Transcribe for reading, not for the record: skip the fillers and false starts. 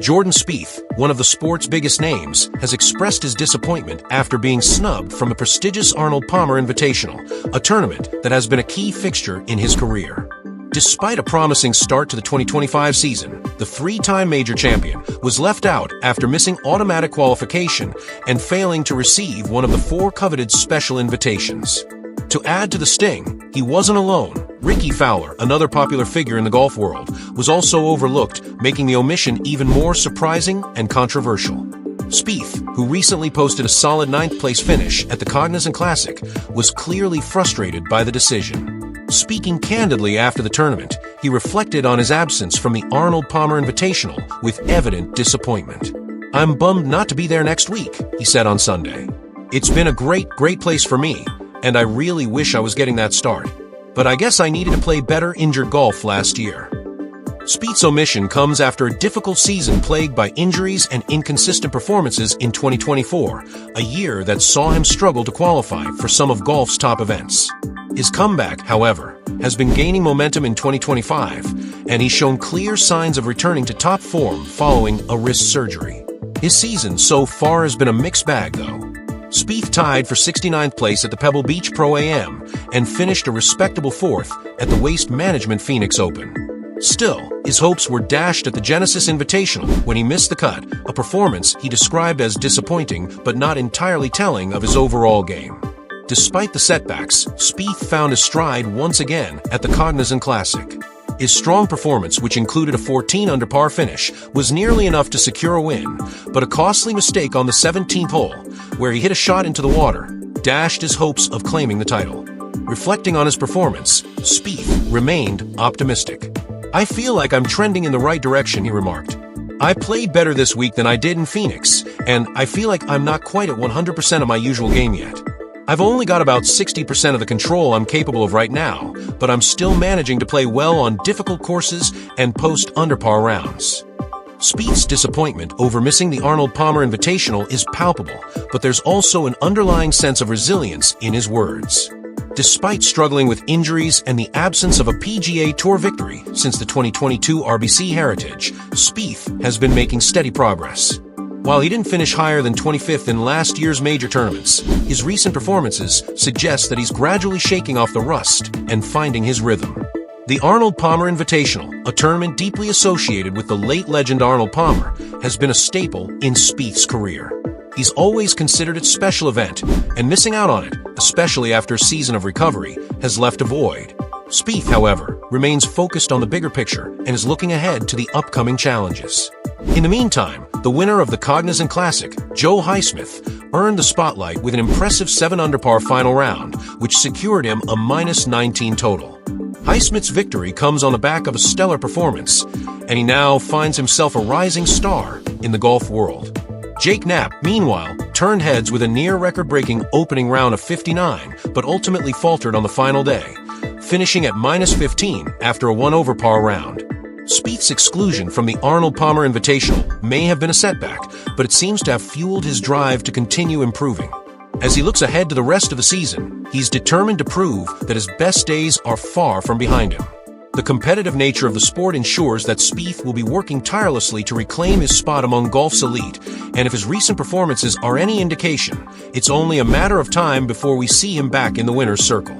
Jordan Spieth, one of the sport's biggest names, has expressed his disappointment after being snubbed from the prestigious Arnold Palmer Invitational, a tournament that has been a key fixture in his career. Despite a promising start to the 2025 season, the three-time major champion was left out after missing automatic qualification and failing to receive one of the four coveted special invitations. To add to the sting, he wasn't alone. Rickie Fowler, another popular figure in the golf world, was also overlooked, making the omission even more surprising and controversial. Spieth, who recently posted a solid ninth-place finish at the Cognizant Classic, was clearly frustrated by the decision. Speaking candidly after the tournament, he reflected on his absence from the Arnold Palmer Invitational with evident disappointment. "I'm bummed not to be there next week," he said on Sunday. "It's been a great place for me, and I really wish I was getting that start. But I guess I needed to play better injured golf last year." Spieth's omission comes after a difficult season plagued by injuries and inconsistent performances in 2024, a year that saw him struggle to qualify for some of golf's top events. His comeback, however, has been gaining momentum in 2025, and he's shown clear signs of returning to top form following a wrist surgery. His season so far has been a mixed bag, though. Spieth tied for 69th place at the Pebble Beach Pro-Am and finished a respectable fourth at the Waste Management Phoenix Open. Still, his hopes were dashed at the Genesis Invitational when he missed the cut, a performance he described as disappointing but not entirely telling of his overall game. Despite the setbacks, Spieth found his stride once again at the Cognizant Classic. His strong performance, which included a 14-under par finish, was nearly enough to secure a win, but a costly mistake on the 17th hole, where he hit a shot into the water, dashed his hopes of claiming the title. Reflecting on his performance, Spieth remained optimistic. "I feel like I'm trending in the right direction," he remarked. "I played better this week than I did in Phoenix, and I feel like I'm not quite at 100% of my usual game yet. I've only got about 60% of the control I'm capable of right now, but I'm still managing to play well on difficult courses and post under-par rounds." Spieth's disappointment over missing the Arnold Palmer Invitational is palpable, but there's also an underlying sense of resilience in his words. Despite struggling with injuries and the absence of a PGA Tour victory since the 2022 RBC Heritage, Spieth has been making steady progress. While he didn't finish higher than 25th in last year's major tournaments, his recent performances suggest that he's gradually shaking off the rust and finding his rhythm. The Arnold Palmer Invitational, a tournament deeply associated with the late legend Arnold Palmer, has been a staple in Spieth's career. He's always considered it a special event, and missing out on it, especially after a season of recovery, has left a void. Spieth, however, remains focused on the bigger picture and is looking ahead to the upcoming challenges. In the meantime, the winner of the Cognizant Classic, Joe Highsmith, earned the spotlight with an impressive 7-under-par final round, which secured him a -19 total. Highsmith's victory comes on the back of a stellar performance, and he now finds himself a rising star in the golf world. Jake Knapp, meanwhile, turned heads with a near record-breaking opening round of 59, but ultimately faltered on the final day, finishing at -15 after a 1-over par round. Spieth's exclusion from the Arnold Palmer Invitational may have been a setback, but it seems to have fueled his drive to continue improving. As he looks ahead to the rest of the season, he's determined to prove that his best days are far from behind him. The competitive nature of the sport ensures that Spieth will be working tirelessly to reclaim his spot among golf's elite, and if his recent performances are any indication, it's only a matter of time before we see him back in the winner's circle.